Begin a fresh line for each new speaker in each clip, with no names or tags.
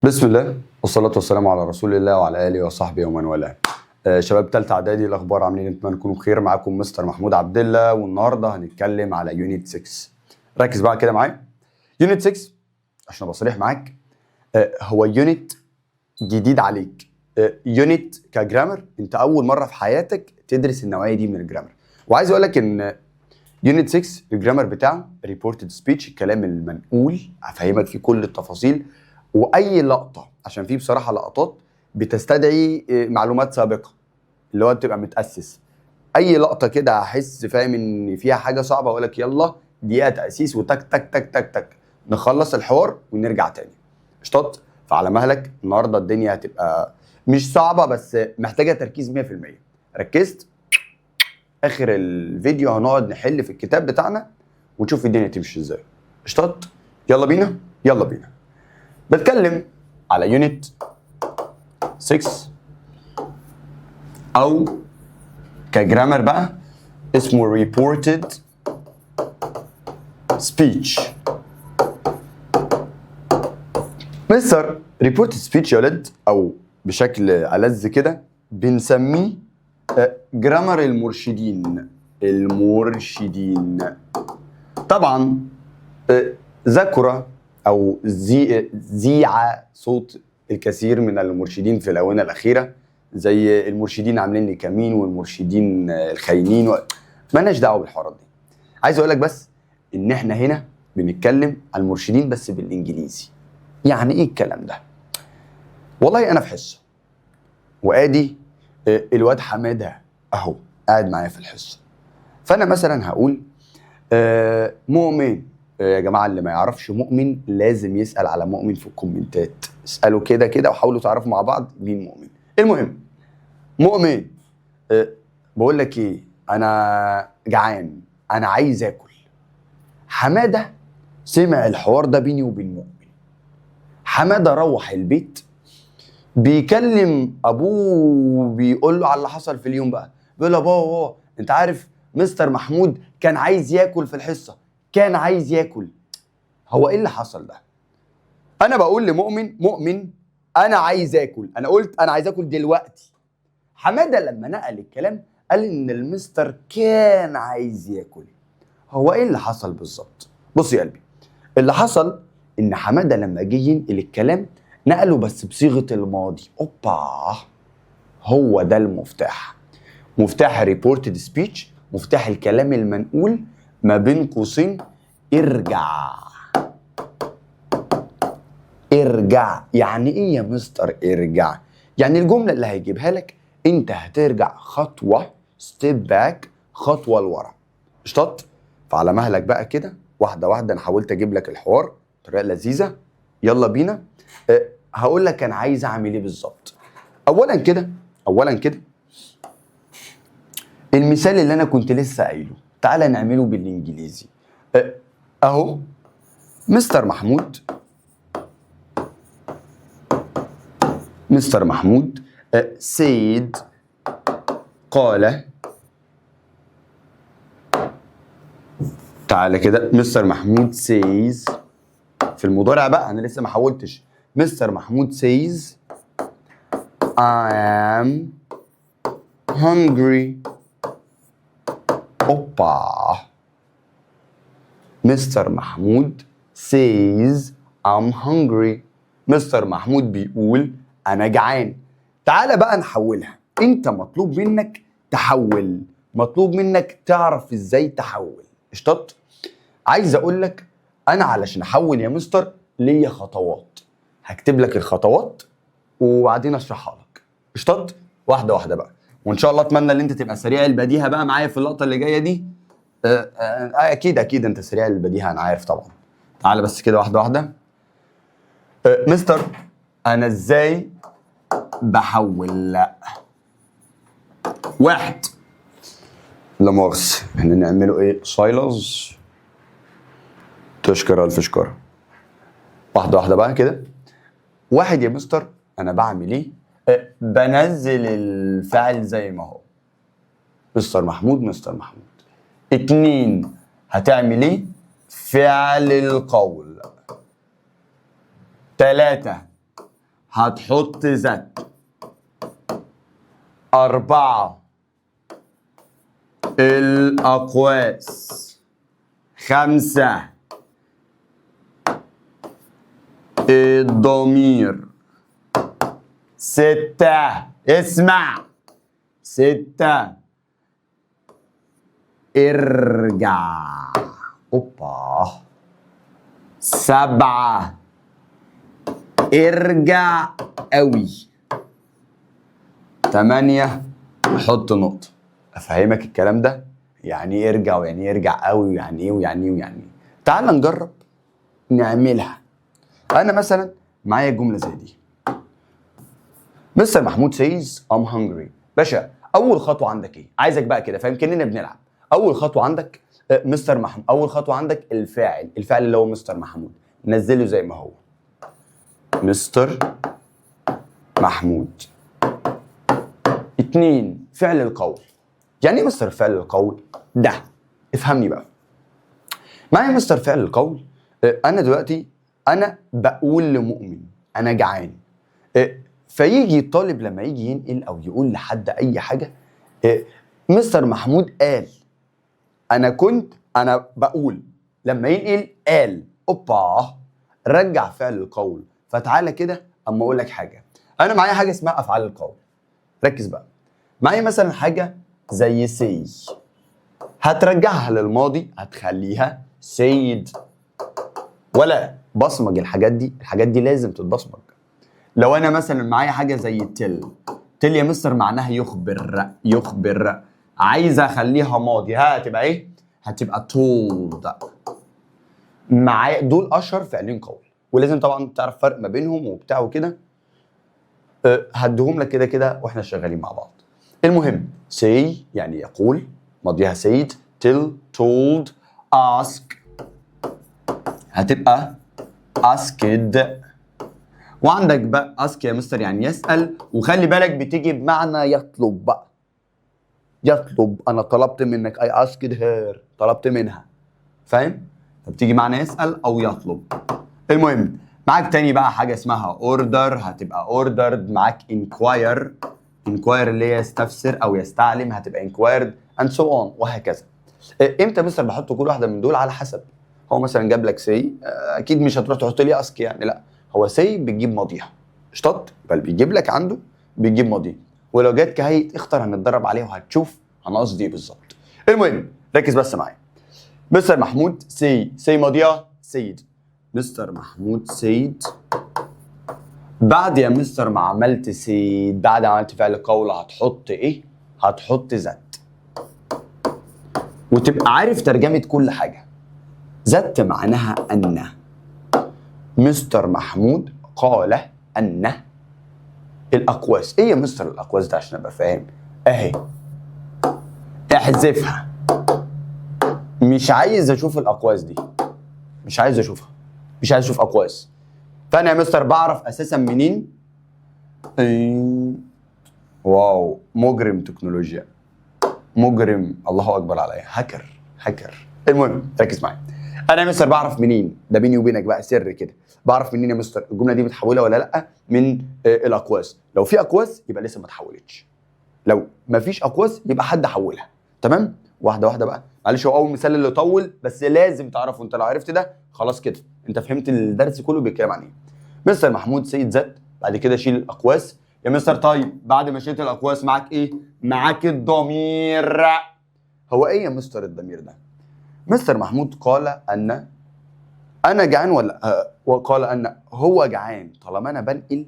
بسم الله والصلاة والسلام على رسول الله وعلى آله وصحبه ومن والاه. شباب تالتة إعدادي، الأخبار عاملين؟ أتمنى تكونوا بخير. معاكم مستر محمود عبد الله، والنهارده هنتكلم على يونت 6. ركز بقى كده معايا. يونت 6 عشان أبقى صريح معاك هو يونت جديد عليك. يونت كجرامر، أنت أول مرة في حياتك تدرس النوعية دي من الجرامر. وعايز أقول لك إن يونت 6 الجرامر بتاعه ريبورتد سبيتش، الكلام المنقول، هفهمك فيه كل التفاصيل واي لقطه، عشان فيه بصراحه لقطات بتستدعي معلومات سابقه اللي هو تبقى متاسس. اي لقطه كده هحس فاهم ان فيها حاجه صعبه اقول لك يلا دقيقه تاسيس وتك تك تك تك تك نخلص الحوار ونرجع تاني. قشطات. فعلى مهلك النهارده الدنيا هتبقى مش صعبه بس محتاجه تركيز 100%. ركزت؟ اخر الفيديو هنقعد نحل في الكتاب بتاعنا ونشوف الدنيا تمشي ازاي. قشطات. يلا بينا يلا بينا. بتكلم على يونت 6 او كجرامر بقى اسمه reported speech. مستر reported speech يا ولد، او بشكل ألذ كده بنسميه جرامر المرشدين. طبعا ذكر او زيع صوت الكثير من المرشدين في الاونه الاخيره، زي المرشدين عاملين لي كمين والمرشدين الخاينين مالناش دعوه بالحوارات دي. عايز اقول لك بس ان احنا هنا بنتكلم عن المرشدين بس بالانجليزي. يعني ايه الكلام ده؟ والله انا في حصه وادي الواد حماده اهو قاعد معايا في الحصه، فانا مثلا هقول مؤمن. يا جماعه اللي ما يعرفش مؤمن لازم يسال على مؤمن في الكومنتات، اسالوا كده كده وحاولوا تعرفوا مع بعض مين مؤمن. المهم مؤمن، بقول لك ايه، انا جعان، انا عايز اكل. حماده سمع الحوار ده بيني وبين مؤمن. حماده روح البيت بيكلم ابوه بيقول له على اللي حصل في اليوم بقى. بيقول له بابا انت عارف مستر محمود كان عايز ياكل في الحصه، كان عايز ياكل. هو ايه اللي حصل ده؟ انا بقول لمؤمن انا عايز اكل، انا قلت انا عايز اكل دلوقتي. حماده لما نقل الكلام قال ان المستر كان عايز ياكل. هو ايه اللي حصل بالظبط؟ بص يا قلبي، اللي حصل ان حماده لما جه ينقل الكلام نقله بس بصيغه الماضي. اوبا، هو ده المفتاح. مفتاح ريبورتد سبيتش، مفتاح الكلام المنقول ما بين قوسين ارجع. ارجع يعني ايه يا مستر ارجع؟ يعني الجمله اللي هيجيبها لك انت هترجع خطوه، ستيب باك، خطوه لورا. قشطات. فعلى مهلك بقى كده واحده واحده، انا حاولت اجيب لك الحوار بطريقه لذيذه. يلا بينا. هقول لك انا عايز اعمل ايه بالظبط. اولا كده المثال اللي انا كنت لسه قايله تعالى نعمله بالانجليزي. اهو مستر محمود سيد قال. تعالى كده مستر محمود سيز في المضارع بقى، انا لسه ما حولتش. مستر محمود سيز I am hungry. اوبا. مستر محمود says I'm hungry. مستر محمود بيقول انا جعان. تعالى بقى نحولها. انت مطلوب منك تحول، مطلوب منك تعرف ازاي تحول. قشطات. عايز اقول لك انا علشان احول يا مستر ليا خطوات، هكتب لك الخطوات وبعدين اشرحها لك. قشطات. واحده واحده بقى، وان شاء الله اتمنى ان انت تبقى سريع البديهه بقى معايا في اللقطه اللي جايه دي. اكيد انت سريع البديهه انا عارف طبعا. تعالى بس كده واحده واحده. مستر انا ازاي بحول؟ لا واحد، لا مؤاخذة احنا نعمله ايه؟ سايلز تشكر الف شكر. واحده واحده بقى كده. واحد يا مستر انا بعمل ايه؟ بنزل الفعل زي ما هو مستر محمود. اتنين، هتعمل ايه؟ فعل القول. تلاتة، هتحط ذات. 4 الأقواس. 5 الضمير. 6 اسمع. 6 ارجع. اوبا. 7 ارجع قوي. 8 حط نقطة. افهمك الكلام ده يعني ايه ارجع ويعني ايه ارجع قوي ويعني ايه ويعني ايه ويعني ايه. تعال نجرب نعملها. انا مثلا معايا جملة زي دي. مستر محمود says I'm hungry. باشا اول خطوة عندك ايه؟ عايزك بقى كده فاهم كأننا بنلعب. اول خطوة عندك مستر محمود. اول خطوة عندك الفاعل اللي هو مستر محمود. نزله زي ما هو. مستر محمود. 2 فعل القول. يعني ايه مستر فعل القول؟ ده افهمني بقى. معايا مستر فعل القول. انا دلوقتي انا بقول لمؤمن انا جعان. فيجي الطالب لما يجي ينقل او يقول لحد اي حاجه مستر محمود قال. انا بقول لما ينقل قال. اوبا رجع فعل القول. فتعالى كده اما اقول لك حاجه. انا معايا حاجه اسمها افعال القول. ركز بقى. معايا مثلا حاجه زي سي. هترجعها للماضي هتخليها سيد. ولا بصمج الحاجات دي لازم تتبصمج. لو انا مثلا معايا حاجه زي تل يا مستر معناها يخبر. عايز اخليها ماضي هتبقى ايه؟ هتبقى told. معايا دول اشهر فعلين قول ولازم طبعا تعرف فرق ما بينهم وبتاع وكده. هديهم لك كده واحنا شغالين مع بعض. المهم say يعني يقول ماضيها said. tell told. ask هتبقى asked. وعندك بقى ask يا مستر يعني يسأل. وخلي بالك بتيجي بمعنى يطلب بقى. يطلب انا طلبت منك I asked her. طلبت منها فاهم؟ فبتيجي معنى يسأل او يطلب. المهم معاك تاني بقى حاجة اسمها order هتبقى ordered. معاك inquire اللي هي يستفسر او يستعلم هتبقى inquired and so on وهكذا. امتى مستر بحط كل واحدة من دول؟ على حسب. هو مثلا جاب لك سي اكيد مش هتروح تحط لي اسك يعني لا. هو سي بتجيب ماضيها اشطط بل بيجيب لك عنده بيجيب ماضيه. ولو جت كهيئة اختر هنتدرب عليها وهتشوف انا قصدي ايه بالظبط. المهم ركز بس معايا. مستر محمود سي ماضيها سيد. مستر محمود سيد. بعد يا مستر ما عملت سيد بعد عملت فعل قول هتحط ايه؟ هتحط ذات. وتبقى عارف ترجمة كل حاجة. ذات معناها أن. مستر محمود قال أن الأقواس. إيه يا مستر الأقواس ده عشان أبقى فاهم؟ أهي احذفها. مش عايز أشوف الأقواس دي. مش عايز أشوفها. مش عايز أشوف أقواس. فأنا يا مستر بعرف أساسا منين؟ واو مجرم تكنولوجيا. مجرم الله أكبر عليا. هاكر. المهم ركز معايا. انا يا مستر بعرف منين؟ ده بيني وبينك بقى سر كده. بعرف منين يا مستر الجمله دي متحوله ولا لا؟ من الاقواس. لو في اقواس يبقى لسه ما اتحولتش. لو ما فيش اقواس يبقى حد حولها. تمام؟ واحده واحده بقى. معلش هو اول مثال اللي طول بس لازم تعرفه. انت لو عرفت ده خلاص كده انت فهمت الدرس كله بيتكلم عن ايه. مستر محمود سيد ذات. بعد كده شيل الاقواس. يا مستر طيب بعد ما شلت الاقواس معاك ايه؟ معاك الضمير. هو ايه يا مستر الضمير ده؟ مستر محمود قال أن أنا جعان ولا وقال أن هو جعان. طالما أنا بنقل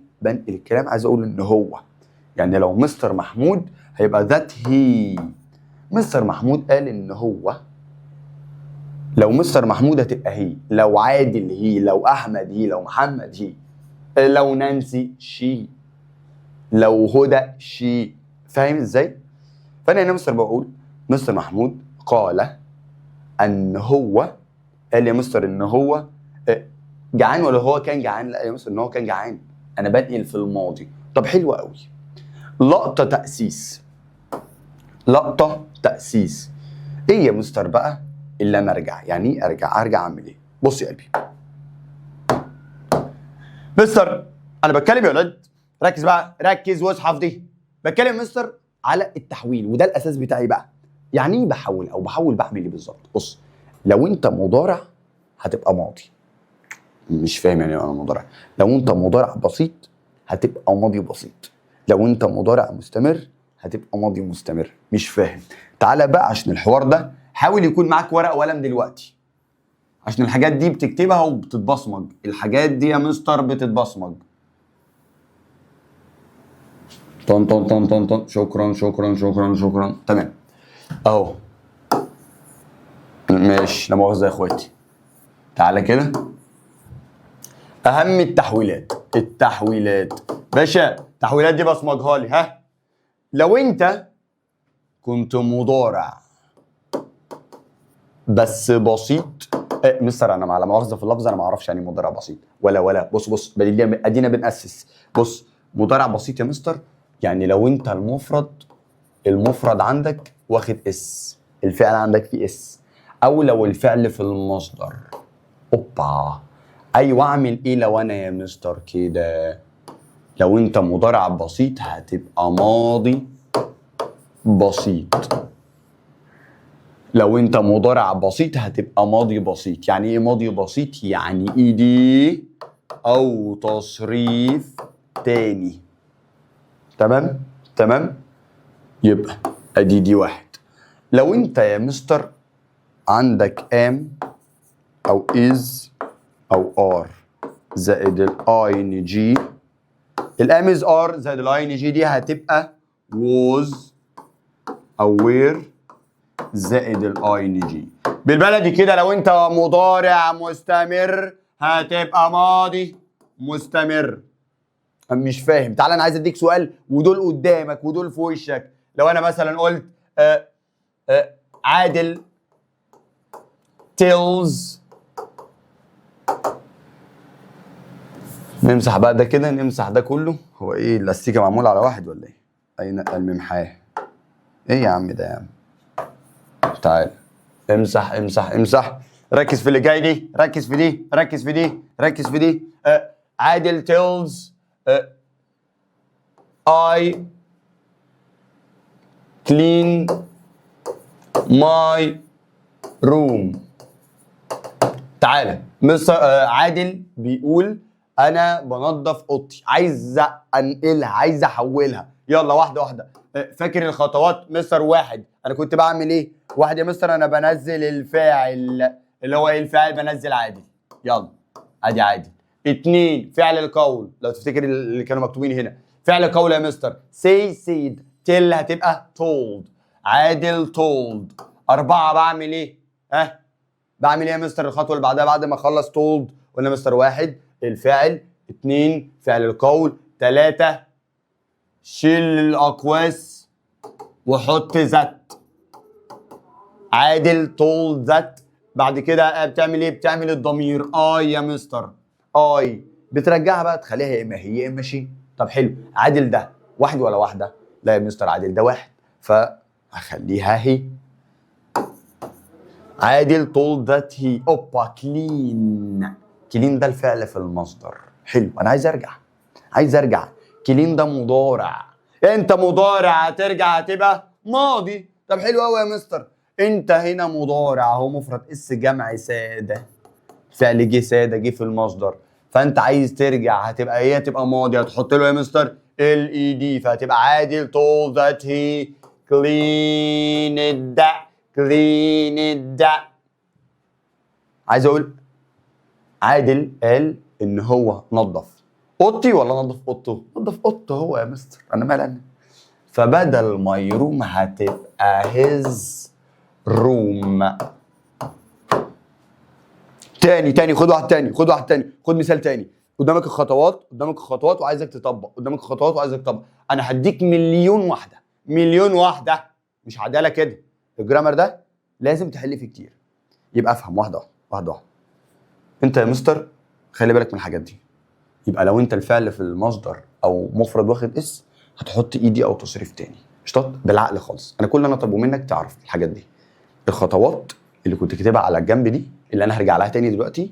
الكلام عايز أقول إن هو. يعني لو مستر محمود هيبقى ذات هي. مستر محمود قال إن هو. لو مستر محمود هتبقى هي. لو عادل هي. لو أحمد هي. لو محمد هي. لو نانسي شي. لو هدى شي. فاهم إزاي؟ فأنا هنا مستر بقول مستر محمود قال ان هو. قال يا مستر ان هو جعان ولا هو كان جعان؟ لا يا مستر ان هو كان جعان. انا بنقل في الماضي. طب حلو قوي. لقطه تاسيس. ايه يا مستر بقى اللي انا ارجع؟ يعني ايه ارجع اعمل ايه؟ بص يا قلبي. مستر انا بتكلم يا ولاد، ركز بقى، ركز واصحى في دي. بتكلم مستر على التحويل، وده الاساس بتاعي بقى. يعني ايه بحول او بحول؟ بعمل ايه بالظبط؟ بص، لو انت مضارع هتبقى ماضي. مش فاهم يعني ايه انا مضارع. لو انت مضارع بسيط هتبقى ماضي بسيط. لو انت مضارع مستمر هتبقى ماضي مستمر. مش فاهم؟ تعالى بقى عشان الحوار ده حاول يكون معاك ورق وقلم دلوقتي، عشان الحاجات دي بتكتبها وبتتبصمج. الحاجات دي يا مستر بتتبصمج. طن طن طن طن طن. شكرا شكرا شكرا شكرا. تمام اهو. ماشي، لا مؤاخذة يا اخواتي. تعالى كده، اهم التحويلات باشا. التحويلات دي بصمجها لي. ها، لو انت كنت مضارع بس بسيط. مستر انا على مؤاخذة في اللفظ، انا ما اعرفش يعني مضارع بسيط ولا. بص ادينا بنأسس. بص، مضارع بسيط يا مستر يعني لو انت المفرد عندك واخد اس، الفعل عندك فيه اس، او لو الفعل في المصدر. اوبا، ايوه. اعمل ايه لو انا يا مستر كده؟ لو انت مضارع بسيط هتبقى ماضي بسيط. لو انت مضارع بسيط هتبقى ماضي بسيط. يعني ايه ماضي بسيط؟ يعني ايدي او تصريف تاني. تمام. يبقى ادي دي واحد. لو انت يا مستر عندك ام او از او ار زائد الاي ان جي، الام از ار زائد الاي ان جي دي هتبقى was او were زائد الاي ان جي. بالبلدي كده لو انت مضارع مستمر هتبقى ماضي مستمر. مش فاهم؟ تعال انا عايز اديك سؤال ودول قدامك ودول في وشك. لو انا مثلا قلت عادل tells، نمسح بقى ده كده، نمسح ده كله. هو ايه الاستيكه معموله على واحد ولا ايه؟ اين الممحاه؟ ايه يا عم ده يا عم؟ تعال امسح. ركز في اللي جاي دي، ركز في دي. عادل tells I clean my room. تعالى مستر عادل بيقول انا بنظف اوضتي. عايز انقلها، عايز احولها. يلا واحده واحده. فاكر الخطوات مستر؟ واحد، انا كنت بعمل ايه؟ واحد يا مستر، انا بنزل الفاعل اللي هو ايه الفاعل؟ بنزل عادل. يلا ادي عادل. اتنين، فعل القول. لو تفتكر اللي كانوا مكتوبين هنا فعل قول يا مستر. say said، تل هتبقى told. عادل told. أربعة، بعمل ايه؟ بعمل ايه يا مستر الخطوه اللي بعدها بعد ما اخلص told؟ قلنا مستر واحد الفاعل، اتنين فعل القول، تلاتة شيل الاقواس وحط ذات. عادل told ذات. بعد كده بتعمل ايه؟ بتعمل الضمير اي يا مستر. اي بترجعها بقى تخليها يا اما هي يا اما شي. طب حلو، عادل ده واحد ولا واحده؟ لا يا مستر، عادل ده واحد فهخليها هي. عادل told that he اوبا كلين ده الفعل في المصدر. حلو، انا عايز ارجع. كلين ده مضارع، انت مضارع هترجع هتبقى ماضي. طب حلو قوي يا مستر، انت هنا مضارع اهو مفرد اس جمع ساده، فعل جه ساده جه في المصدر، فانت عايز ترجع هتبقى ايه؟ هتبقى ماضي. هتحط له يا مستر ال اي دي، فهتبقى عادل told that he cleaned. عايز اقول عادل قال ان هو نظف اوضتي ولا نظف اوضته؟ نظف اوضته هو يا مستر، انا مالي انا. فبدل ماي روم هتبقى هيز روم. تاني خد واحد تاني، خد مثال تاني. قدامك الخطوات وعايزك تطبق. انا هديك مليون واحده. مش عداله كده. الجرامر ده لازم تحل فيه كتير. يبقى افهم واحده واحده. انت يا مستر خلي بالك من الحاجات دي. يبقى لو انت الفعل في المصدر او مفرد واخد اس هتحط اي دي او تصريف تاني. اشطط بالعقل خالص. انا كل اللي انا طالبه منك تعرف الحاجات دي. الخطوات اللي كنت كاتبها على الجنب دي اللي انا هرجع لها تاني دلوقتي،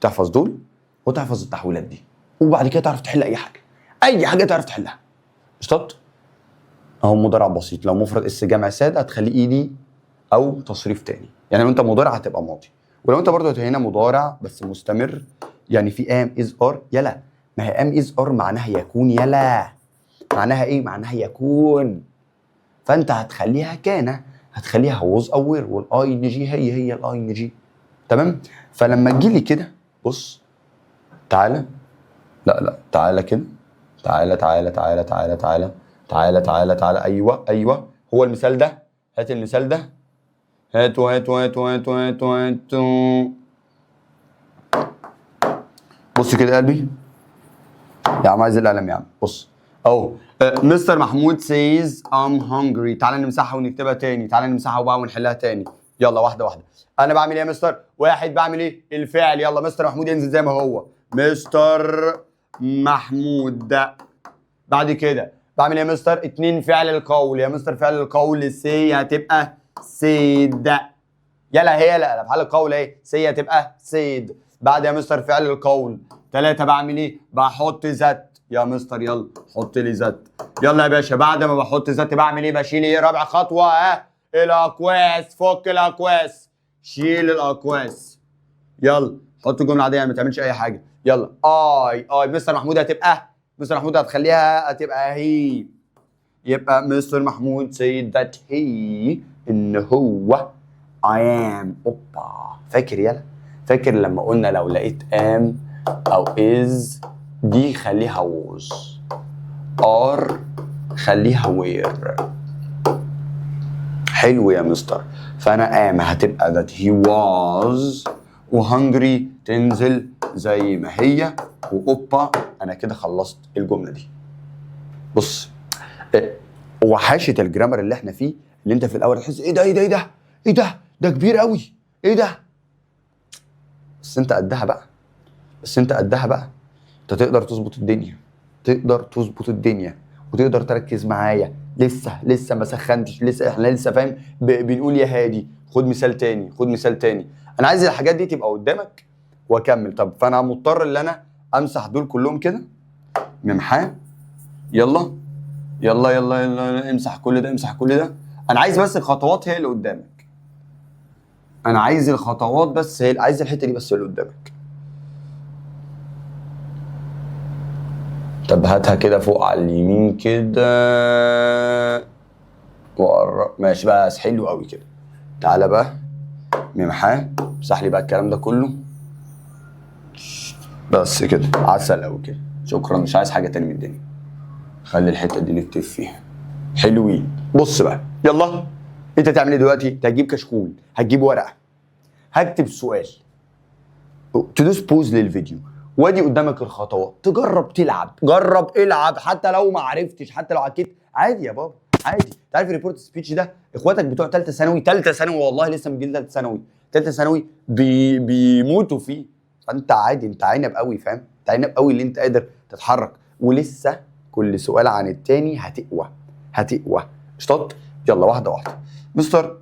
تحفظ دول وتحفظ التحويلات دي. وبعد كده تعرف تحل اي حاجه، اي حاجه تعرف تحلها. قشطات. اهو مضارع بسيط، لو مفرد اس جمع ساد هتخليه ايدي او تصريف تاني، يعني لو انت مضارع هتبقى ماضي، ولو انت برضه هنا مضارع بس مستمر يعني في ام از ار. يلا ما هي ام از ار معناها يكون. يلا معناها ايه؟ معناها يكون. فانت هتخليها كان، هتخليها ووز او وير، والاي ان جي هي الاي ان جي. تمام. فلما تجيلي كده بص، تعالى، لا تعالى كده، تعالى تعالى تعالى تعالى تعالى تعالى تعالى تعالى. ايوه هو المثال ده. هات المثال ده، هاتوا. بص كده يا قلبي يا عم، عايز القلم يا عم. بص اهو، مستر محمود سيز ام هونجري. تعالى نمسحها ونكتبها تاني، تعالى نمسحها بقى ونحلها تاني. يلا واحده واحده. انا بعمل ايه يا مستر؟ واحد، بعمل ايه؟ الفعل. يلا مستر محمود ينزل زي ما هو، مستر محمود ده. بعد كده بعمل ايه يا مستر؟ اتنين، فعل القول. يا مستر فعل القول سي هتبقى سيد. يلا هي لا افعال القول ايه؟ سي هتبقى سيد. بعد يا مستر فعل القول ثلاثة، بعمل ايه؟ بحط ذات. يا مستر يلا حط لي ذات. يلا يا باشا، بعد ما بحط ذات بعمل ايه؟ بشيل ايه؟ رابع خطوة، الاقواس. فك الاقواس، شيل الاقواس. يلا حط الجملة عادية، ما تعملش اي حاجة. يلا اي مستر محمود هتبقى، مستر محمود هتخليها هتبقى هي. يبقى مستر محمود said that he، ان هو I am. اوبا، فاكر يلا؟ فاكر لما قلنا لو لقيت am او is دي خليها was، are خليها were. حلو يا مستر. فانا am هتبقى that he was، وهنجري تنزل زي ما هي، واوبا انا كده خلصت الجمله دي. بص، وحاشة الجرامر اللي احنا فيه، اللي انت في الاول تحس ايه ده ده كبير قوي، ايه ده؟ بس انت قدها بقى، انت تقدر تظبط الدنيا، وتقدر تركز معايا. لسه ما سخنتش، احنا لسه فاهم. بنقول يا هادي خد مثال تاني. انا عايز الحاجات دي تبقى قدامك واكمل. طب فانا مضطر ان انا امسح دول كلهم كده ممحاه. يلا امسح كل ده. انا عايز بس الخطوات هي اللي قدامك، عايز الحته دي بس اللي قدامك. طب هاتها كده فوق على اليمين كده وقرب. ماشي بس، حلو قوي كده. تعالى بقى ممحاه، امسح لي بقى الكلام ده كله بس كده. عسل قوي كده، شكرا. مش عايز حاجه تاني من الدنيا. خلي الحته دي نكتب فيها. حلوين. بص بقى يلا، انت تعمل ايه دلوقتي؟ انت هتجيب كشكول، هتجيب ورقه، هكتب سؤال، تدوس بوز للفيديو، وادي قدامك الخطوات. تجرب تلعب، العب حتى لو ما عرفتش، حتى لو عكيت عادي يا بابا، عادي. انت عارف الريبورت سبيتش ده اخواتك بتوع ثالثه ثانوي والله لسه من جيل ثالثه ثانوي بيموتوا فيه. فانت عادي، انت عنب قوي، فاهم؟ انت عنب قوي اللي انت قادر تتحرك، ولسه كل سؤال عن التاني هتقوى. اشطط. يلا واحده مستر.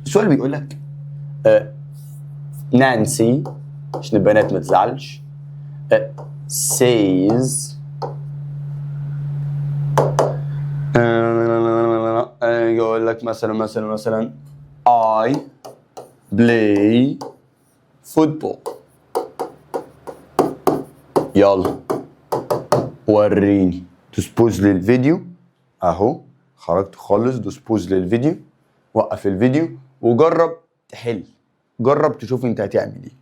السؤال بيقول لك نانسي، عشان البنات ما تزعلش، says يقول لك مثلا I play football. يلا وريني. دوس بوز للفيديو اهو، خرجت خالص. دوس بوز للفيديو، وقف الفيديو وجرب تحل، جرب تشوف انت هتعمل ايه.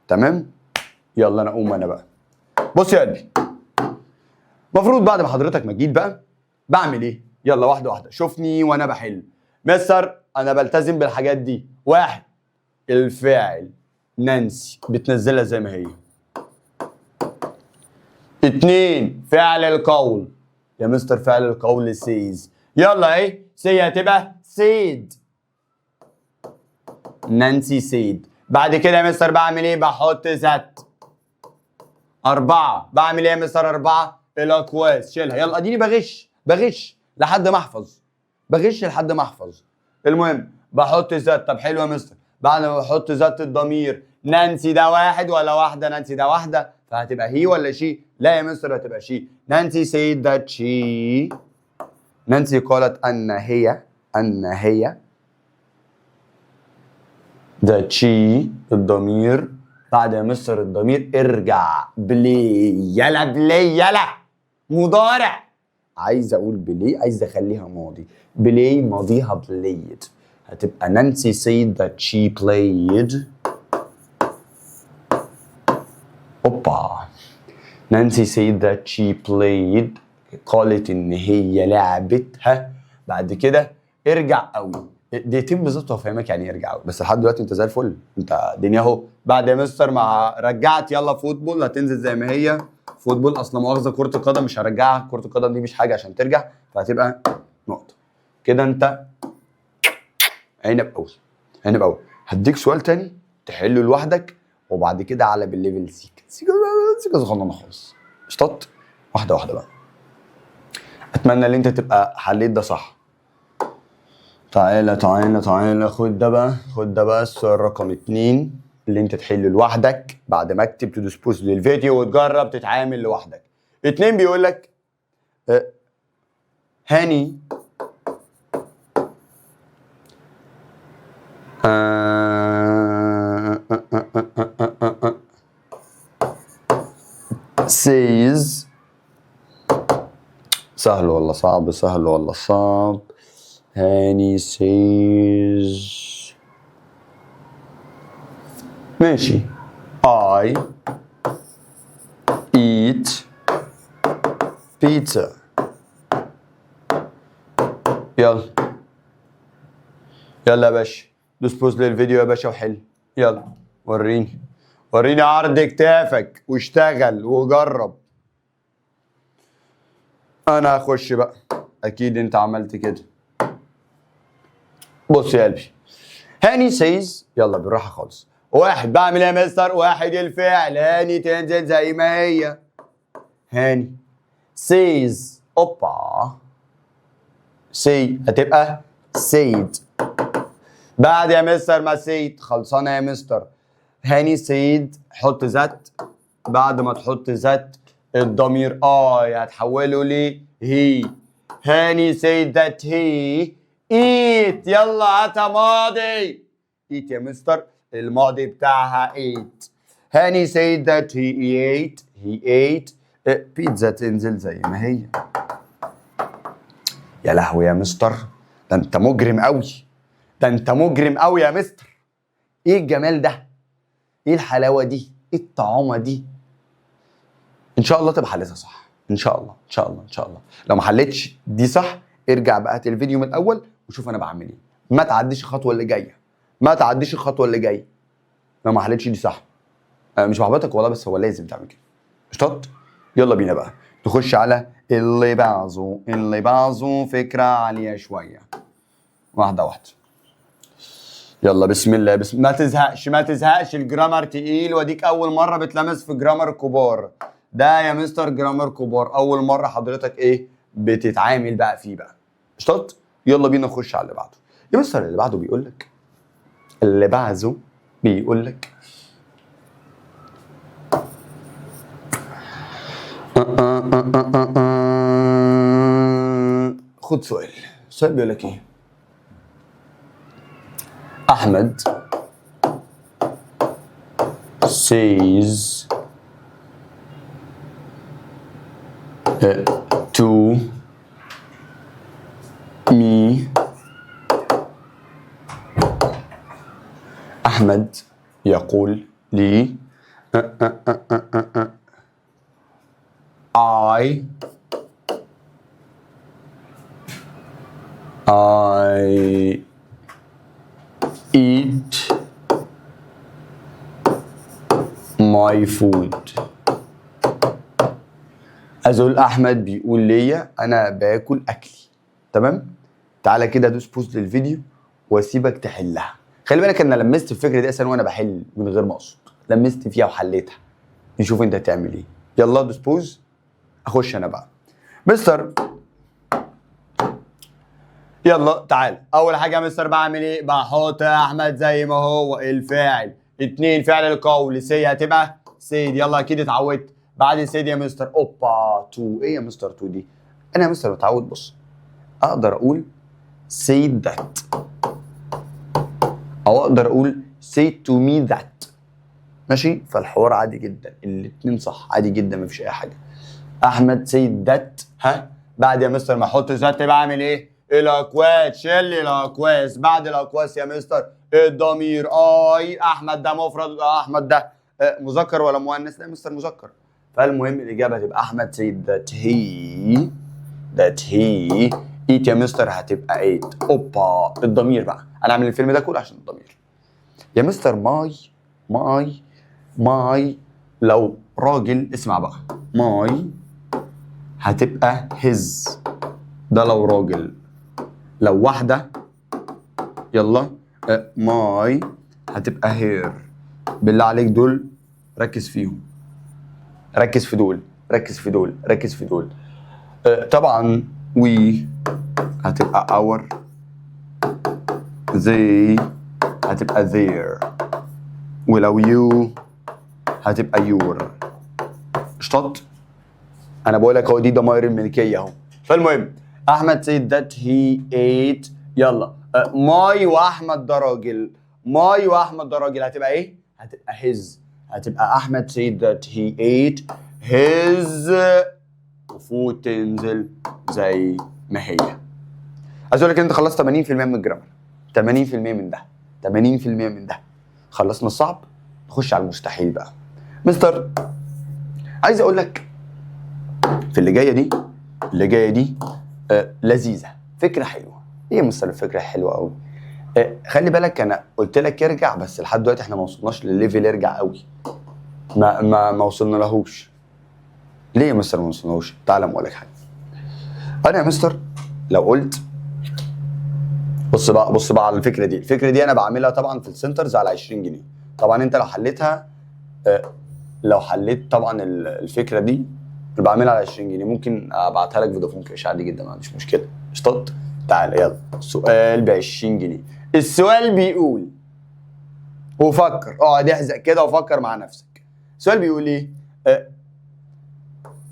تمام. يلا انا اقوم انا بقى. بص يا قلبي، المفروض بعد ما حضرتك ما جيت بقى بعمل ايه؟ يلا واحده شوفني وانا بحل. مستر انا بلتزم بالحاجات دي. واحد، الفاعل نانسي بتنزلها زي ما هي. اتنين، فعل القول. يا مستر فعل القول سيز. يلا ايه؟ سي هتبقى سيد. نانسي سيد. بعد كده يا مستر بعمل ايه؟ بحط ذات. أربعة، بعمل ايه يا مستر؟ أربعة، الأقواس شيلها. يلا اديني بغش لحد ما احفظ. المهم بحط ذات. طب حلو يا مستر، بعد ما بحط ذات الضمير، نانسي ده واحد ولا واحدة؟ نانسي ده واحدة، فهتبقى هي ولا شي؟ لا يا مستر هتبقى شي. نانسي said that she. نانسي قالت أن هي that she. الضمير بعد يا مستر الضمير ارجع بلاي. يلا مضارع. عايز اقول بلاي، عايز اخليها ماضي. بلاي ماضيها played. هتبقى نانسي said that she played. اوبا. نانسي said that she played. قالت ان هي لعبتها. بعد كده ارجع قوي. دقيقتين بالظبط وافهمك يعني ايه ارجع قوي، بس لحد دلوقتي انت زي الفل، انت الدنيا اهو. بعد يا مستر ما رجعت يلا فوتبول هتنزل زي ما هي فوتبول. اصلا مؤاخذه كره القدم مش هرجعها، كره القدم دي مش حاجه عشان ترجع، فهتبقى نقطه كده. انت عنب قوي. هديك سؤال تاني تحله لوحدك، وبعد كده على بالليفل سيكا صغننه خالص. اشطط واحده بقى. اتمنى ان انت تبقى حليت ده صح. تعالى خد ده بقى السؤال رقم 2 اللي انت تحله لوحدك بعد ما اكتب تدوس بوز للفيديو وتجرب تتعامل لوحدك. 2 بيقول لك هاني says. سهل ولا صعب؟ هاني says ماشي. I eat pizza. يلا يا باشا دوس بوز للفيديو يا باشا وحل. يلا وريني عرض كتافك واشتغل وجرب. انا هخش بقى، اكيد انت عملت كده. بص يا قلبي، هاني سيز. يلا بالراحه خالص. 1 بعمل ايه يا مستر؟ 1 الفعل. هاني تنزل زي ما هي. هاني سيز. اوبا. سي هتبقى سيد. بعد يا مستر ما سيد خلصانه يا مستر. هاني سيد حط ذات. بعد ما تحط ذات الضمير هتحوله ل هي. هاني said that he eat. يلا هاتها ماضي. eat يا مستر الماضي بتاعها eat. هاني said that he ate بيتزا تنزل زي ما هي. يا لهوي يا مستر، ده انت مجرم قوي يا مستر. ايه الجمال ده؟ ايه الحلاوه دي؟ ايه الطعامه دي؟ ان شاء الله تبقى حلتها صح. ان شاء الله. لو ما حلتش دي صح ارجع بقى هات الفيديو من الاول وشوف انا بعمل ايه. ما تعديش الخطوه اللي جايه. لو ما حلتش دي صح مش بحبطك والله، بس هو لازم تعمل كده. اشطط. يلا بينا بقى نخش على اللي بعده فكره عاليه شويه. واحده. يلا بسم الله. ما تزهقش الجرامر تقيل، واديك اول مره بتلمس في جرامر كبار. ده يا مستر جرامر كبار، اول مره حضرتك بتتعامل بقى فيه بقى. اشطط. يلا بينا نخش على اللي بعده. يا مستر اللي بعده بيقول لك خد سؤال بيقول لك ايه؟ احمد says to me. أحمد يقول لي I eat my food. أزول أحمد بيقول ليا أنا باكل أكلي. تمام؟ تعالى كده دوس بوست للفيديو واسيبك تحلها. خلي بالك أنا لمست الفكرة دي أصلا وأنا بحل من غير ما أقصد، لمست فيها وحليتها. نشوف أنت هتعمل إيه. يلا دوس بوز. أخش أنا بقى. مستر يلا تعال. أول حاجة يا مستر بعمل إيه؟ بحط أحمد زي ما هو الفاعل. 2 فعل القول. سي هتبقى سيد. يلا اكيد اتعودت. بعد سيد يا مستر اوبا تو. ايه يا مستر تو دي؟ انا يا مستر متعود. بص اقدر اقول said that او اقدر اقول say to me that. ماشي؟ فالحوار عادي جدا، الاتنين صح عادي جدا، مفيش اي حاجه. احمد said that. ها بعد يا مستر ما احط ذات بعمل ايه؟ الاكواس. شيل لي الاكواس. بعد الاكواس يا مستر الضمير اي. احمد ده مفرد، احمد ده مذكر ولا مؤنث؟ لا يا مستر مذكر. فالمهم الاجابه هتبقى احمد said that he eat يا مستر هتبقى ate. اوبا الضمير بقى. انا اعمل الفيلم ده كله عشان الضمير. يا مستر ماي لو راجل اسمع بقى. ماي هتبقى his ده لو راجل. لو واحدة يلا ماي هتبقى هير. بالله عليك دول ركز فيهم، ركز في دول، ركز في دول، ركز في دول. طبعا وي هتبقى our. they هتبقى their. ولو you هتبقى your. اشطط؟ انا بقول لك اهو دي ضمائر الملكيه اهو. فالمهم احمد said that he ate. يلا ماي واحمد ده راجل. ماي واحمد ده راجل هتبقى ايه؟ هتبقى his. هتبقى احمد said that he ate his. وفوت تنزل زي ما هي. عايز اقول لك انت خلصت 80% من الجرامر، 80% من ده، 80% من ده. خلصنا الصعب، نخش على المستحيل بقى. مستر عايز اقول لك في اللي جايه دي لذيذه، فكره حلوه. ايه يا مستر الفكره حلوه قوي؟ خلي بالك انا قلت لك ارجع، بس لحد دلوقتي احنا ما وصلناش للليفل ارجع قوي. ما وصلنا لهوش. ليه يا مستر ما وصلناهوش؟ تعالى اقول لك حاجه. انا يا مستر لو قلت بص بقى على الفكره دي انا بعملها طبعا في السنترز على 20 جنيه. طبعا انت لو حليتها لو حليت طبعا الفكره دي اللي بعملها على 20 جنيه ممكن ابعتها لك فودافون كاش عادي جدا، ما عنديش مشكله. اشطط؟ تعالى يلا. سؤال ب 20 جنيه. السؤال بيقول، وفكر اقعد احزق كده وفكر مع نفسك. السؤال بيقول ايه؟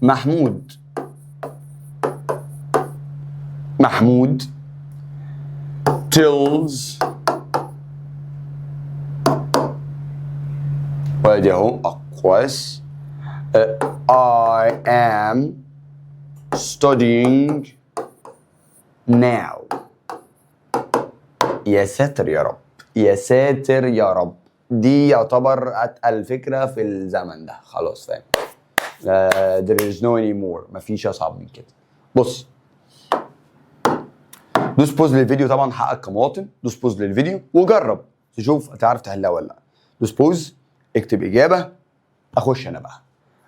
محمود tells وادي اهو اقواس I am studying now. يا ساتر يا رب، يا ساتر يا رب. دي يعتبر اتقل فكره في الزمن ده. خلاص فاهم. there is no anymore. مفيش اصعب من كده. بص دوس بوز للفيديو طبعا، حقك كمواطن. دوس بوز للفيديو وجرب تشوف هتعرف تحلها ولا لا. دوس بوز، اكتب اجابه، اخش انا بقى.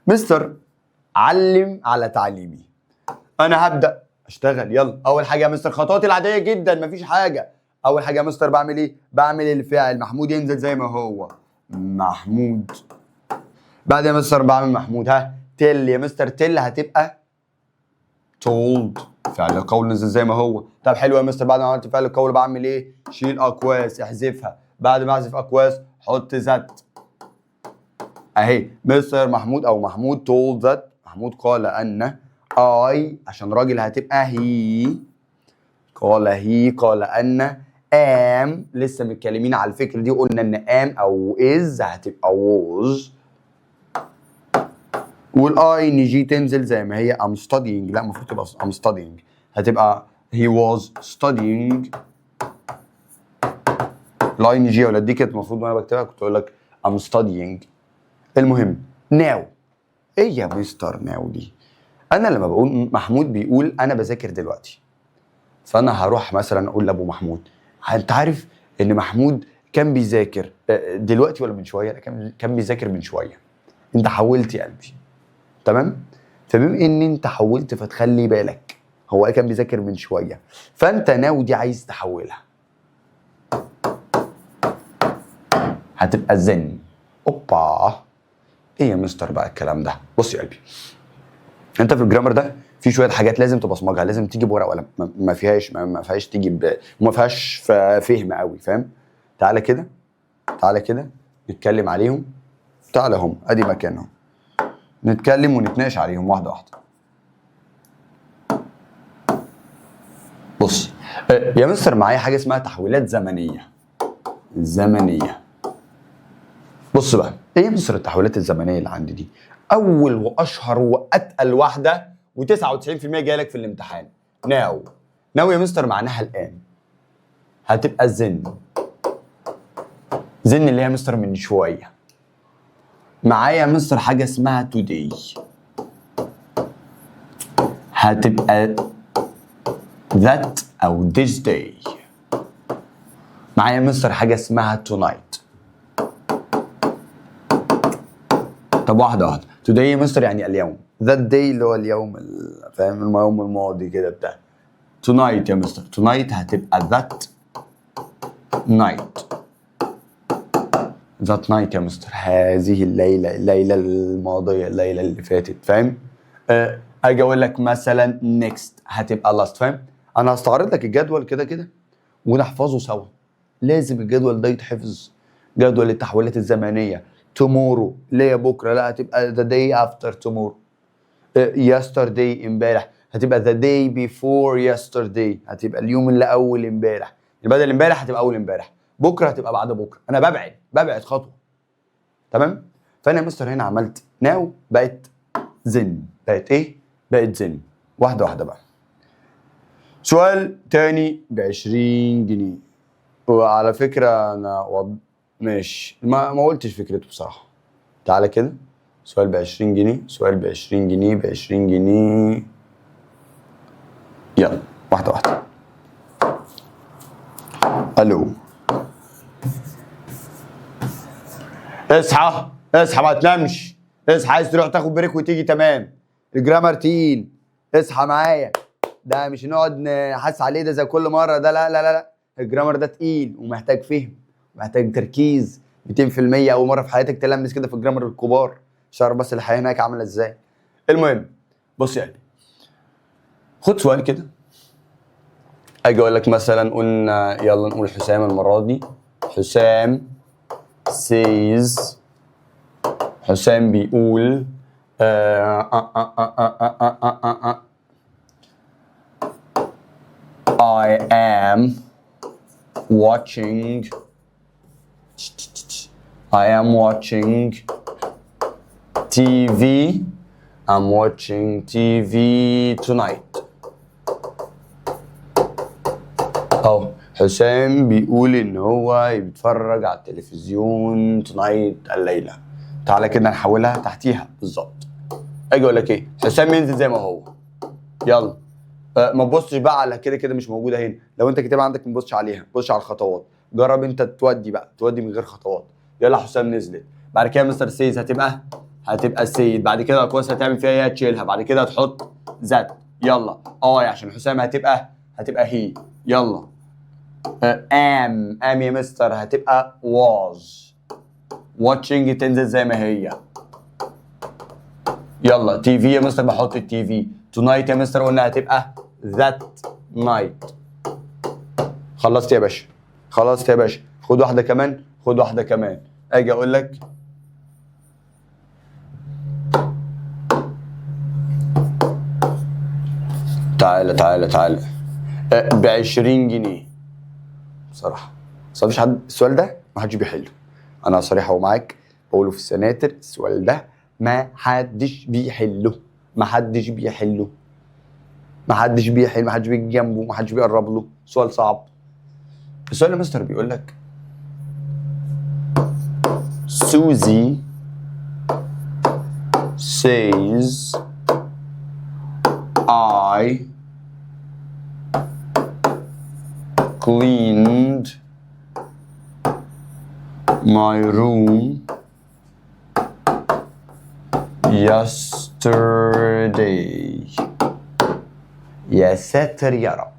مستر علم على تعليمي. انا هبدا اشتغل. يلا اول حاجه يا مستر خطواتي العاديه جدا، مفيش حاجه. اول حاجه يا مستر بعمل ايه؟ بعمل الفعل محمود ينزل زي ما هو محمود. بعد يا مستر بعمل محمود تل يا مستر. تل هتبقى told. فعل القول نزل زي ما هو. طب حلو يا مستر، بعد ما عملت فعل القول بعمل ايه؟ شيل اقواس، احذفها. بعد ما احذف اقواس حط ذات اهي. مستر محمود او محمود told that. محمود قال ان I عشان راجل هتبقى he. قال ان am. لسه متكلمين على الفكره دي، قلنا ان am او is هتبقى was. والاي نجي تنزل زي ما هي I'm studying. لا المفروض تبقى I'm studying. هتبقى he was studying. الاي نجي ولا دي كانت المفروض وانا بكتبها كنت اقول لك I'm studying. المهم now. ايه يا مستر ناو دي؟ انا لما بقول محمود بيقول انا بذاكر دلوقتي، فانا هروح مثلا اقول لابو محمود انت عارف ان محمود كان بيذاكر دلوقتي ولا من شويه؟ كان بيذاكر من شويه. انت حولت يا قلبي، تمام؟ فبما ان انت حولت فتخلي بالك هو كان بيذاكر من شويه، فانت ناو دي عايز تحولها هتبقى زن. اوبا ايه يا مستر بقى الكلام ده؟ بص يا قلبي، انت في الجرامر ده في شويه حاجات لازم تبصمجها، لازم تيجي بورقه وقلم. ما فيهاش تيجي ما فيهاش فهم قوي، فاهم؟ تعالى كده نتكلم عليهم. تعالى هم ادي مكانهم، نتكلم ونتناقش عليهم واحده واحده. بص يا مستر، معايا حاجه اسمها تحويلات زمنيه. بص بقى، ايه يا مستر التحويلات الزمنيه اللي عندي دي؟ اول واشهر واتقل واحده و99% جايه لك في الامتحان، ناو يا مستر معناها الان، هتبقى زن اللي هي مستر من شويه. معايا يا مستر حاجه اسمها توداي، هتبقى that او this day. معايا يا مستر حاجه اسمها tonight. طب واحده، today يا مستر يعني اليوم، that day اللي هو اليوم فاهم، اليوم الماضي كده بتاع. tonight يا مستر، tonight هتبقى that night يا مستر، هذه الليلة الماضية، الليلة اللي فاتت، فاهم؟ اجي اقول لك مثلا next هتبقى last، فاهم؟ انا هستعرض لك الجدول كده ونحفظه سوا. لازم الجدول ده يتحفظ، جدول التحويلات الزمنية. tomorrow اللي هي بكرة، لا هتبقى the day after tomorrow. yesterday امبارح هتبقى the day before yesterday، هتبقى اليوم اللي اول امبارح، بدل امبارح هتبقى اول امبارح، بكره هتبقى بعد بكره. انا ببعد خطوه، تمام؟ فانا يا مستر هنا عملت ناو بقت زن، بقت ايه؟ بقت زن. واحده واحده بقى. سؤال تاني ب20 جنيه، وعلى فكره انا ماشي ما قلتش فكرته بصراحه. تعالى كده، سؤال ب20 جنيه، سؤال ب20 جنيه، ب20 جنيه. يلا واحده واحده. الو، اصحى ما تنامش، اصحى، عايز تروح تاخد بريك وتيجي، تمام؟ الجرامر تقيل، اصحى معايا، ده مش نقعد نحس عليه ده زي كل مره ده، لا لا لا، الجرامر ده تقيل ومحتاج فهم ومحتاج تركيز 200%. اول مره في حياتك تلمس كده في الجرامر الكبار، مش عارف بس الحياه هناك عامله ازاي. المهم بص يعني، خد سؤال كده، اجي اقول لك مثلا، قلنا يلا نقول حسام المره دي. حسام says، حسام بيقول I am watching TV. I'm watching TV tonight. أو حسام بيقول إن هو بيتفرج على التلفزيون tonight الليلة. تعالى كده نحولها تحتيها بالظبط. أجي أقول لك إيه؟ حسام ينزل زي ما هو. يلا ما تبصش بقى على كده مش موجوده هنا، لو انت كتاب عندك ما تبصش عليها، بص على الخطوات، جرب انت تودي من غير خطوات. يلا حسام نزلت، بعد كده مستر سيز هتبقى السيد، بعد كده اقواس هتعمل فيها ايه؟ هتشيلها، بعد كده هتحط ذات. يلا عشان حسام هتبقى هي. يلا ام يا مستر هتبقى was watching تنزل زي ما هي. يلا تي في يا مستر بحط التي في. tonight يا مستر قلنا هتبقى that night. خلصت يا باشا، خد واحده كمان، اجي اقول لك تعالى ب20 جنيه. بصراحه بس مفيش حد، السؤال ده ما حدش بيحله، انا صريح اهو معاك، بقوله في السناتر، السؤال ده ما حدش بيحله، ما حدش بيجي جنبه، ما حدش بيقرب له، سؤال صعب. السؤال يا مستر بيقول لك Susie says I cleaned my room yesterday. يا ساتر يا رب.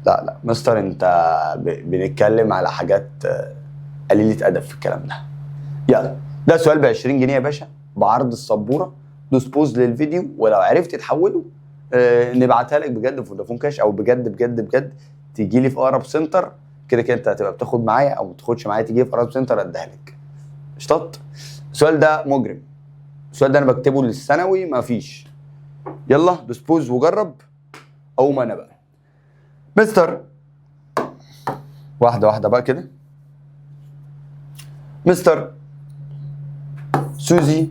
لا مستر انت بنتكلم على حاجات قليلة أدب في الكلام ده. يلا ده سؤال ب20 جنيه يا باشا، بعرض السبورة. دوس بوز للفيديو، ولو عرفت تحوله نبعتها لك بجد في فودافون كاش، او بجد تيجي لي في اقرب سنتر. كده انت هتبقى بتاخد معايا او ما تاخدش معايا، تيجي في اقرب سنتر اديها لك. قشطات. السؤال ده مجرم، السؤال ده انا بكتبه للثانوي مفيش. يلا دوس بوز وجرب. او ما انا بقى مستر، واحده واحده بقى كده. مستر سوزي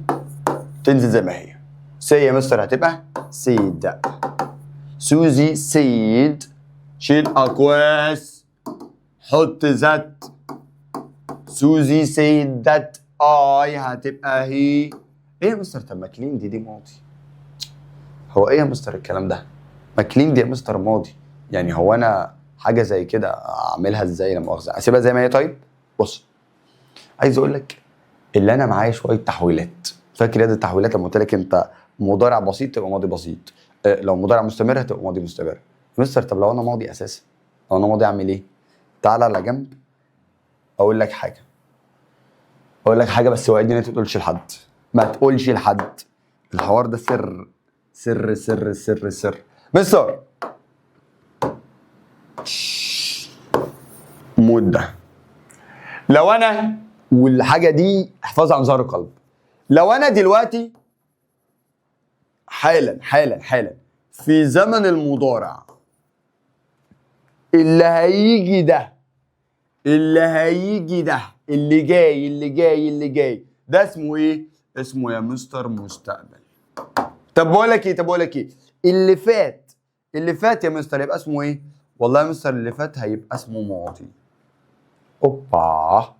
تنزل زي ما هي. سي يا مستر هتبقى سيد. سوزي سيد، شيل اقواس، حط ذات. سوزي سيد ذات اي هتبقى هي. ايه يا مستر؟ طب ماكلين دي ماضي. هو ايه يا مستر الكلام ده؟ ماكلين دي يا مستر ماضي، يعني هو انا حاجه زي كده اعملها ازاي؟ لا مؤاخذه، اسيبها زي ما هي. طيب بص، عايز اقول لك اللي انا معايا شويه تحويلات. فاكر يد التحويلات لما قلت لك انت مضارع بسيط تبقى ماضي بسيط، لو مضارع مستمر هتبقى ماضي مستمر. مستر طب لو انا ماضي اساسا، لو انا ماضي اعمل ايه؟ تعالى على جنب اقول لك حاجه، بس وعدني ان انت ما تقولش لحد، ما تقولش لحد. الحوار ده سر سر سر سر سر. مستر مده، لو انا، والحاجه دي احفظها عن ظهر قلب، لو انا دلوقتي حالا في زمن المضارع، اللي هيجي ده اللي جاي ده اسمه ايه؟ اسمه يا مستر مستقبل. طب بقول لك ايه، اللي فات يا مستر يبقى اسمه ايه؟ والله يا مستر اللي فات هيبقى اسمه ماضي. اوبا.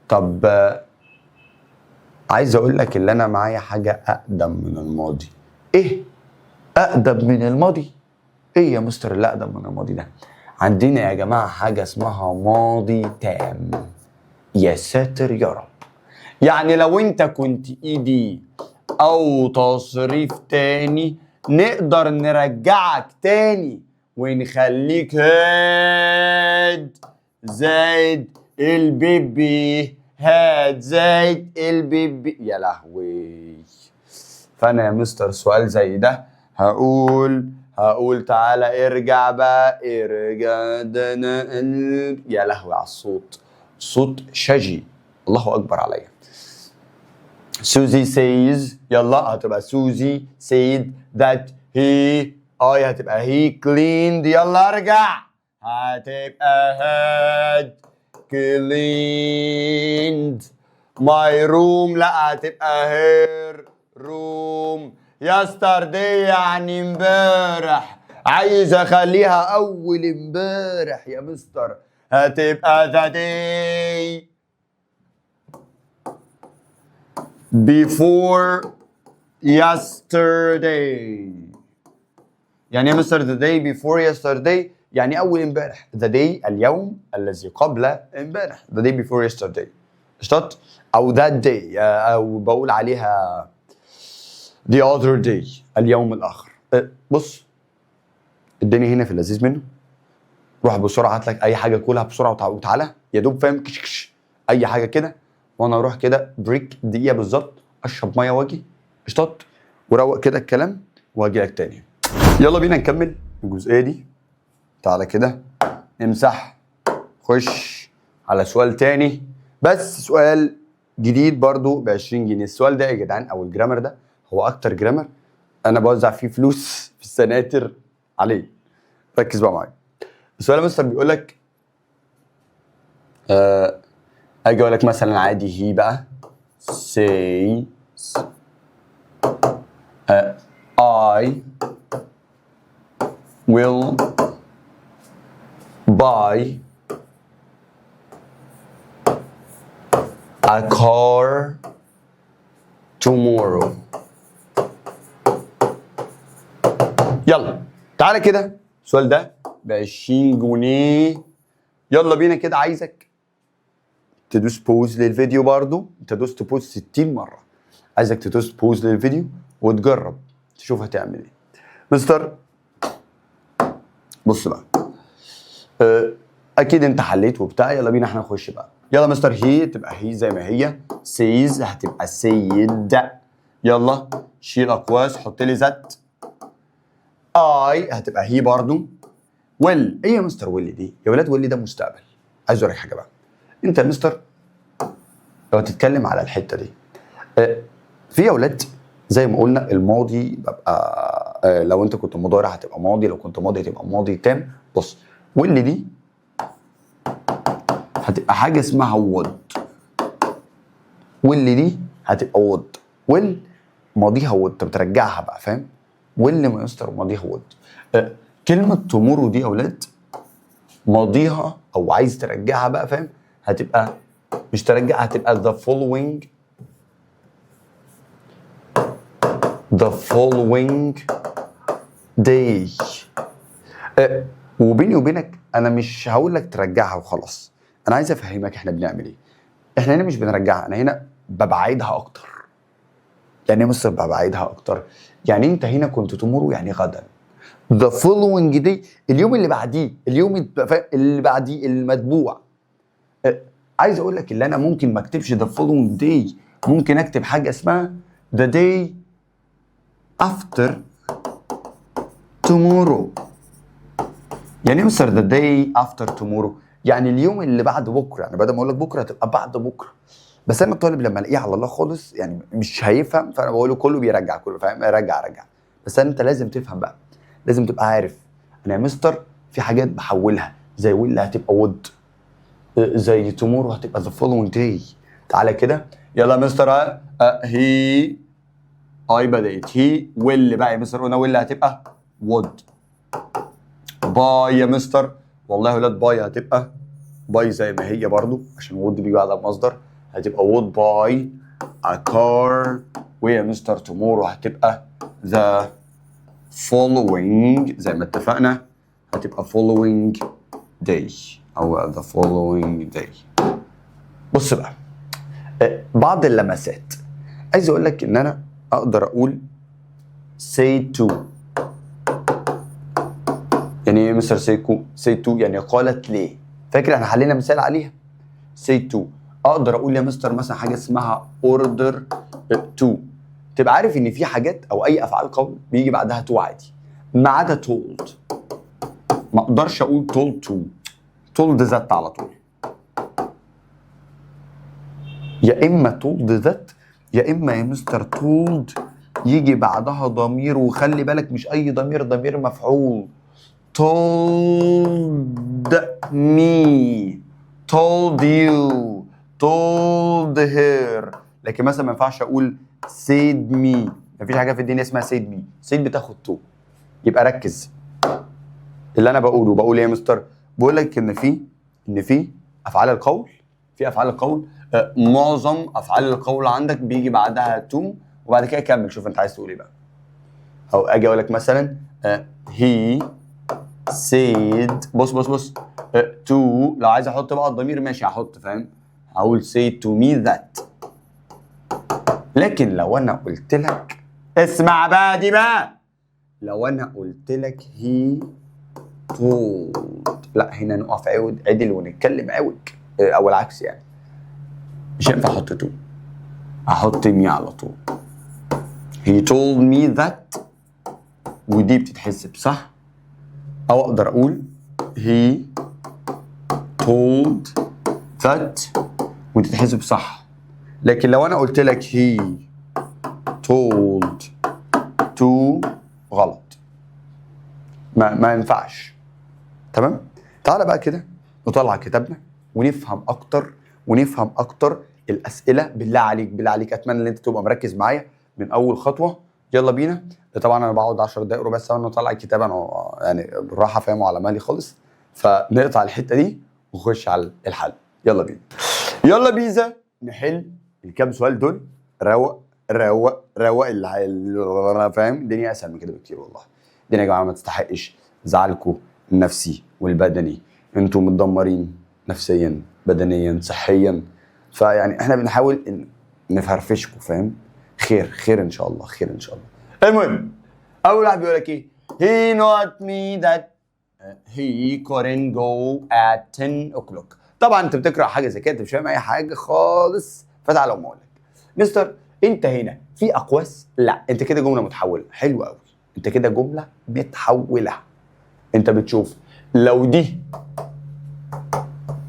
طب عايز اقول لك اللي انا معايا حاجه اقدم من الماضي. ايه اقدم من الماضي؟ ايه يا مستر اللي اقدم من الماضي ده؟ عندنا يا جماعه حاجه اسمها ماضي تام. يا ساتر يا رب. يعني لو انت كنت ايدي او تصريف تاني نقدر نرجعك تاني ونخليك هاد زائد البيبي، هاد زائد البيبي. يا لهوي. فانا يا مستر سؤال زي ده هقول تعالى ارجع بقى، ارجع ده يا لهوي على الصوت، صوت شجي. الله اكبر عليا. سوزي says، يلا هتبقى سوزي said that he، هتبقى he cleaned. يلا ارجع، هتبقى had cleaned my room. لا هتبقى her room. yesterday يعني امبارح، عايز اخليها اول امبارح يا مستر، هتبقى the day before yesterday. يعني يا مستر the day before yesterday يعني اول امبارح. the day اليوم الذي قبل امبارح. the day before yesterday اشتط، او that day، او بقول عليها the other day اليوم الاخر. بص الدنيا هنا في اللذيذ منه. روح بسرعه هات لك اي حاجه كلها بسرعه وتعالى يا دوب، فاهم؟ كش اي حاجه كده، وانا اروح كده بريك دقيقه بالظبط، اشرب ميه واجي اشطط وروق كده الكلام واجي لك تاني. يلا بينا نكمل الجزئيه دي. تعالى كده امسح، خش على سؤال تاني، بس سؤال جديد برضو ب 20 جنيه. السؤال ده يا جدعان او الجرامر ده هو اكتر جرامر انا بوزع فيه فلوس في السناتر عليه. ركز بقى معايا. السؤال مثلا بيقول لك اجي اقول لك مثلا عادي هي بقى say I will buy a car tomorrow. يلا تعالى كده السؤال ده ب 20 جنيه. يلا بينا كده، عايزك تدوس بوز للفيديو. برضو انت دوست بوز 60 مره، عايزك تدوس بوز للفيديو وتجرب تشوف هتعمل ايه. مستر بص بقى، اكيد انت حليت وبتاع. يلا بينا احنا نخش بقى. يلا مستر هي تبقى هي زي ما هي، سيز هتبقى سيد. يلا شيل اقواس، حط لي ذات. اي هتبقى هي برضو. ويل، ايه يا مستر ويل دي؟ يا ولاد ويل ده مستقبل. عايز اوريك حاجه بقى. انت يا مستر لو تتكلم على الحته دي في يا ولاد زي ما قلنا الماضي ببقى لو انت كنت مضارع هتبقى ماضي، لو كنت ماضي هتبقى ماضي تام. بص واللي دي هتبقى حاجه اسمها وود، واللي دي هتبقى وود، ماضيها وود، انت بترجعها بقى فاهم. واللي ما يستر ماضيها وود. كلمه تومورو دي يا ولاد ماضيها او عايز ترجعها بقى فاهم، هتبقى مش ترجعها، هتبقى the following day. وبيني وبينك انا مش هقول لك ترجعها وخلاص، انا عايز افهمك احنا بنعمل ايه. احنا هنا مش بنرجعها، انا هنا ببعدها اكتر. يعني مصر ببعدها اكتر، يعني انت هنا كنت تمر يعني غدا. the following day اليوم اللي بعديه، اليوم اللي بعديه المتبوع. عايز اقول لك اللي انا ممكن ما اكتبش the following day، ممكن اكتب حاجه اسمها the day after tomorrow. يعني مصر the day after tomorrow يعني اليوم اللي بعد بكره، يعني بدل ما اقول لك بكره تبقى بعد بكره. بس انا الطالب لما الاقيه على الله خالص يعني مش هيفهم، فانا بقول له كله بيرجع كله فاهم، رجع. بس انت لازم تفهم بقى، لازم تبقى عارف انا يا مستر في حاجات بحولها زي واللي هتبقى ود، زي تومورو هتبقى ذا فولوينج داي. تعالى كده يلا يا مستر. هي بدات هي واللي بقى يا مستر قلنا واللي هتبقى وود. باي يا مستر والله يا ولاد باي هتبقى باي زي ما هي برضو عشان وود بيجي بعدها بمصدر، هتبقى وود باي a car. ويا مستر تومورو هتبقى the following زي ما اتفقنا، هتبقى following day او the following day. بص بقى بعض اللمسات عايز اقول لك ان انا اقدر اقول say to. يعني ايه مستر say to يعني قالت ليه، فاكر احنا حلينا مثال عليها say to. اقدر اقول يا مستر مثلا حاجه اسمها order to. تبقى عارف ان في حاجات او اي افعال قول بيجي بعدها to عادي ما عدا told. ما اقدرش اقول told to، told ذات على طول، يا اما told ذات يا اما يا مستر told يجي بعدها ضمير، وخلي بالك مش اي ضمير، ضمير مفعول. told me، told you، told her. لكن مثلا ما ينفعش اقول said me، مفيش حاجه في الدنيا اسمها said me، said بتاخد to. يبقى ركز اللي انا بقول ايه يا مستر، بقول لك ان في افعال القول، في افعال القول معظم افعال القول عندك بيجي بعدها to، وبعد كده كمل شوف انت عايز تقول ايه بقى. او اجي اقول لك مثلا he said، بص to لو عايز احط بقى الضمير ماشي هحط فاهم، هقول say to me that. لكن لو انا قلت لك اسمع بقى دي بقى، لو انا قلت لك he told، لا هنا نقف عدل ونتكلم عوج او العكس، يعني مش هينفع احط to، احط me على طول. he told me that ودي بتتحسب صح، او اقدر اقول he told that وتتحسب صح. لكن لو انا قلت لك he told to غلط، ما ينفعش. تمام. تعالى بقى كده نطلع كتابنا ونفهم اكتر الاسئله. بالله عليك اتمنى ان انت تبقى مركز معايا من اول خطوه. يلا بينا. طبعا انا بقعد 10 دقايق ربع ساعه نطلع الكتاب، انا يعني بالراحه فاهمه على مالي خالص، فنقطع الحته دي ونخش على الحل. يلا بينا. يلا بيزا نحل الكام سؤال دول. روق اللي فاهم. الدنيا اسهل من كده بكتير والله. الدنيا يا جماعه ما تستحقش زعلكم النفسي والبدني، انتوا متدمرين نفسيا بدنيا صحيا، فيعني احنا بنحاول ان نفرفشكم فاهم. خير ان شاء الله، خير ان شاء الله. المهم اول واحد بيقول لك ايه، he not me that he couldn't go at 10 o'clock. طبعا انت بتقرا حاجه زي كده انت مش فاهم اي حاجه خالص، فتعالى اقول لك مستر انت هنا في اقواس، لا انت كده جمله متحوله. حلو قوي، انت كده جمله متحوله. انت بتشوف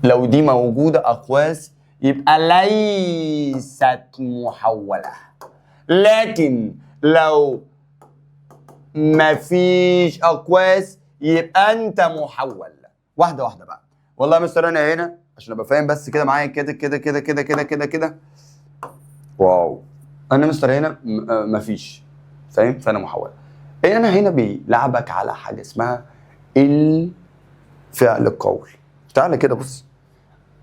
لو دي موجوده اقواس يبقى ليست محولة. لكن لو مفيش أقواس يبقى أنت محول. واحدة واحدة بقى. والله يا مستر أنا هنا عشان أبقى فاهم بس كده معايا كده كده كده كده كده كده كده. واو. أنا مستر هنا مفيش، فاهم؟ فأنا محول. أنا هنا بيلعبك على حاجة اسمها الفعل القول. تعالى كده بص.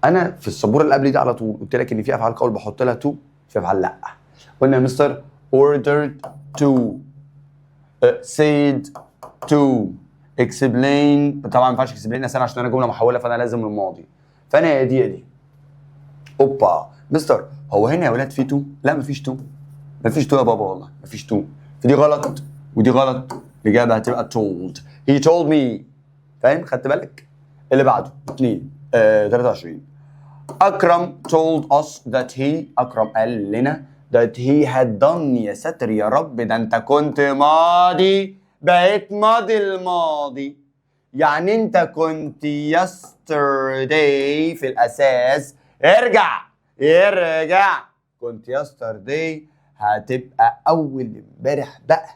انا في السبوره اللي قبل دي على طول قلت لك ان في افعال قول بحط لها تو، في افعال لا. قلنا يا مستر ordered to said to explain. طبعا ما ينفعش explain اساسا عشان انا جمله محوله فانا لازم الماضي. فانا يا دي يا دي. اوبا مستر هو هنا يا ولاد في تو؟ لا مفيش تو. مفيش تو يا بابا والله مفيش تو. فدي غلط ودي غلط. الاجابه هتبقى told. he told me. فاهم؟ خدت بالك؟ اللي بعده 23. أكرم told us that he أكرم قال لنا that he had done. يا ساتر يا رب ده أنت كنت ماضي بقيت ماضي الماضي. يعني أنت كنت yesterday في الأساس. ارجع كنت yesterday هتبقى أول امبارح بقى.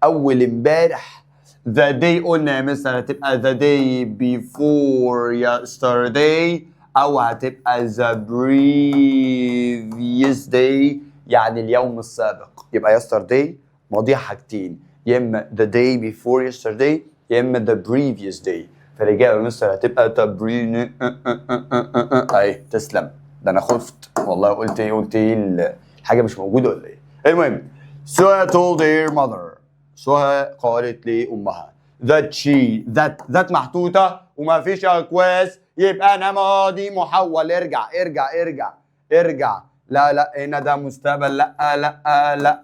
أول امبارح the day قلنا يا مستر هتبقى the day before yesterday أو هتبقى the previous day يعني اليوم السابق. يبقى yesterday ماضيها حاجتين، يا إما the day before yesterday يا إما the previous day. فالإجابة يا مستر هتبقى the أي تسلم. ده أنا خفت والله قلت إيه الحاجة مش موجودة ولا إيه؟ المهم Suha told her mother. سهى قالت لأمها that she that محطوطة وما فيش أقواس يبقى أنا ماضي محول. ارجع. لا هنا ده مستقبل. لا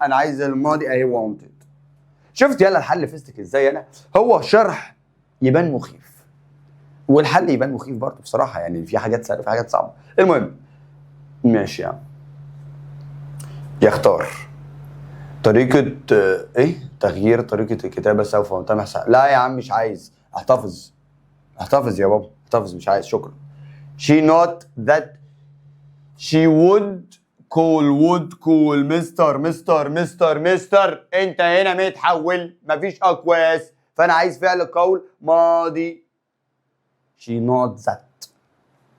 أنا عايز الماضي أهي wanted. شفت يلا الحل فيستك إزاي؟ أنا هو شرح يبان مخيف والحل يبان مخيف برضه بصراحة. يعني في حاجات سهلة في حاجات صعبة. المهم ماشي يا عم. يختار طريقة تغيير طريقة الكتابة سوف وتم. لا يا عم مش عايز. احتفظ يا بابا احتفظ. مش عايز شكرا. She not that she would call مستر انت هنا متحول مفيش اقواس فانا عايز فعل قول ماضي. She not that.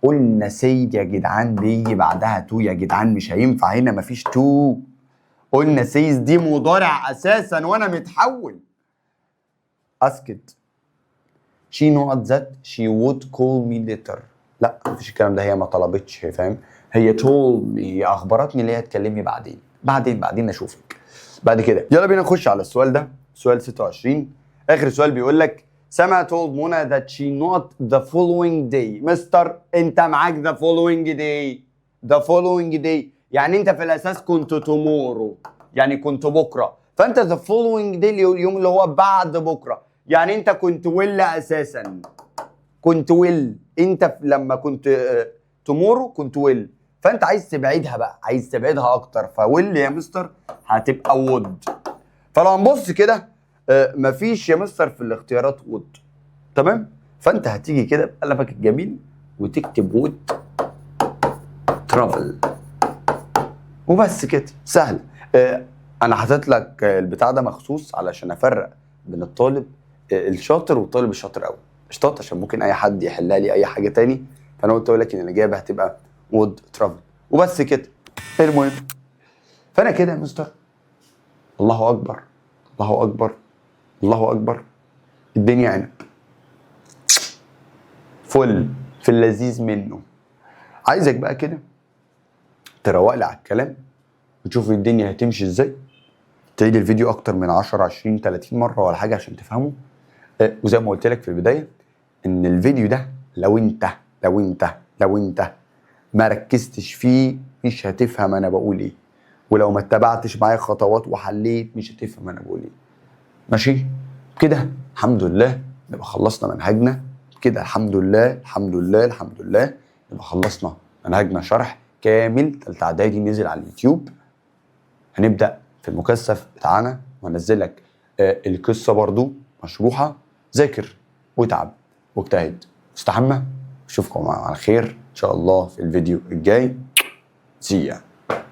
قلنا سيد يا جدعان بيجي بعدها تو يا جدعان مش هينفع هنا مفيش تو. قلنا سيز دي مضارع اساسا وانا متحول. اسكت. she not that she would call me later. لا مفيش الكلام ده. هي ما طلبتش. فاهم؟ هي told me هي اخبرتني اللي هي تكلمني بعدين اشوفك بعد كده. يلا بينا نخش على السؤال ده. سؤال 26 اخر سؤال بيقول لك سما told منى that she not the following day. مستر انت معاك the following day يعني انت في الاساس كنت tomorrow يعني كنت بكره. فانت the following day اليوم اللي هو بعد بكره يعني انت كنت will اساسا. كنت will انت لما كنت tomorrow كنت will. فانت عايز تبعدها بقى عايز تبعدها اكتر فwill يا مستر هتبقى would. فلو هنبص كده مفيش يا مستر في الاختيارات would. تمام؟ فانت هتيجي كده بقلمك الجميل وتكتب would travel وبس كده. سهل. انا حاطط لك البتاع ده مخصوص علشان افرق بين الطالب الشاطر والطالب الشاطر قوي. اشطاط عشان ممكن اي حد يحلها لي اي حاجه تاني. فانا قلت اقول لك ان الاجابه هتبقى would travel وبس كده. المهم فانا كده يا مستر الله اكبر الدنيا عنب فل في اللذيذ منه. عايزك بقى كده تروق لي على الكلام وتشوف الدنيا هتمشي ازاي. تعيد الفيديو اكتر من 10 20 30 مره ولا حاجه عشان تفهمه. وزي ما قلت لك في البدايه ان الفيديو ده لو انت ما ركزتش فيه مش هتفهم انا بقول ايه. ولو ما اتبعتش معايا خطوات وحليت مش هتفهم انا بقول ايه. ماشي كده الحمد لله نبقى خلصنا منهجنا كده. الحمد لله نبقى خلصنا منهجنا شرح كامل تالتة اعدادي نزل على اليوتيوب. هنبدأ في المكثف بتاعنا وهنزل لك القصة برضو مشروحة. ذاكر واتعب واجتهد واستحمى اشوفكم على خير ان شاء الله في الفيديو الجاي. سي